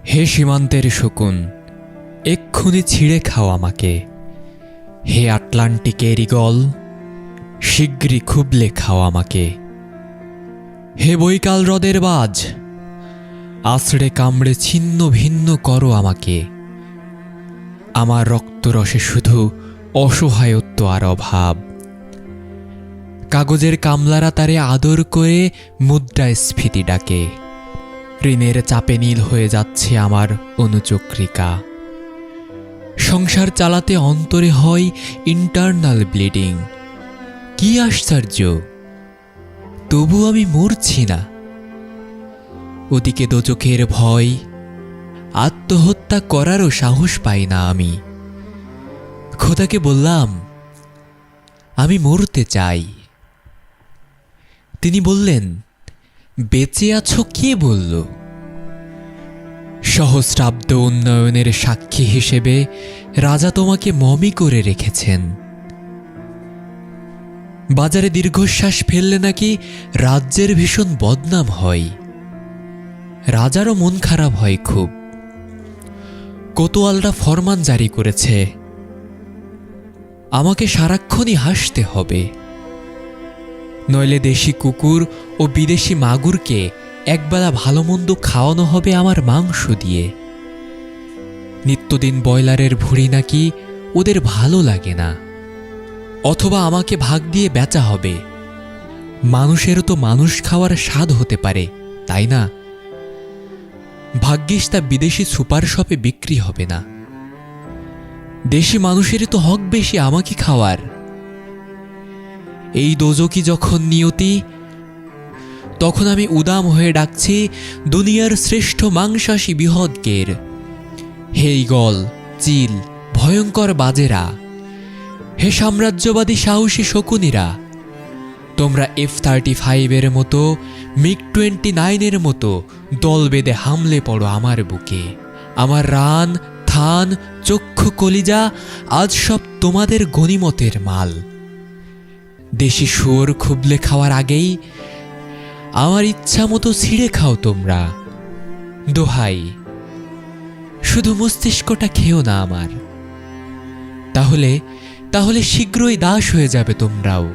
হে সীমান্তের শকুন, এক্ষুনি ছিঁড়ে খাও আমাকে। হে আটলান্টিকের ঈগল, শিগগিরই খুবলে খাও আমাকে। হে বৈকাল হ্রদের বাজ, আছড়ে কামড়ে ছিন্ন ভিন্ন করো আমাকে। আমার রক্তরসে শুধু অসহায়ত্ব আর অভাব। কাগজের কামলারা তারে আদর করে মুদ্রাস্ফীতি ডাকে। ঋণের চাপে নীল হয়ে যাচ্ছে আমার অনুচক্রিকা। সংসার চালাতে অন্তরে হয় ইন্টারনাল ব্লিডিং। কি আশ্চর্য, তবু আমি মরছি না। ওদিকে দোজখের ভয়, আত্মহত্যা করারও সাহস পাই না আমি। খোদাকে বললাম, আমি মরতে চাই। তিনি বললেন, বেঁচে আছো কে বলল? সহস্রাব্দ উন্নয়নের সাক্ষী হিসেবে রাজা তোমাকে মমি করে রেখেছেন। বাজারে দীর্ঘশ্বাস ফেললে নাকি রাজ্যের ভীষণ বদনাম হয়। রাজারও মন খারাপ হয় খুব। কোতোয়ালরা ফরমান জারি করেছে, আমাকে সারাক্ষণই হাসতে হবে, নইলে দেশি কুকুর ও বিদেশি মাগুরকে একবেলা ভালো মন্দ খাওয়ানো হবে আমার মাংস দিয়ে। নিত্যদিন ব্রয়লারের ভুঁড়ি নাকি ওদের ভালো লাগে না। অথবা আমাকে ভাগ দিয়ে বেচা হবে। মানুষেরও তো মানুষ খাওয়ার স্বাদ হতে পারে, তাই না? ভাগ্যিস তা বিদেশি সুপার শপে বিক্রি হবে না। দেশি মানুষেরই তো হক বেশি আমাকে খাওয়ার। এই দোজকি যখন নিয়তি, তখন আমি উদাম হয়ে ডাকছি দুনিয়ার শ্রেষ্ঠ মাংসাশী বৃহৎকের। হে ঈগল, চিল, ভয়ঙ্কর বাজেরা, হে সাম্রাজ্যবাদী সাহসী শকুনিরা, তোমরা F-35 মতো, MiG-29 মতো দল বেঁধে হামলে পড়ো আমার বুকে। আমার রান, থান, চক্ষু, কলিজা আজ সব তোমাদের গনিমতের মাল। দেশি শুয়োর খুবলে খাওয়ার আগেই আমার ইচ্ছা মতো ছিঁড়ে খাও তোমরা। দোহাই, শুধু মস্তিষ্কটা খেও না আমার। তাহলে শীঘ্রই দাস হয়ে যাবে তোমরাও।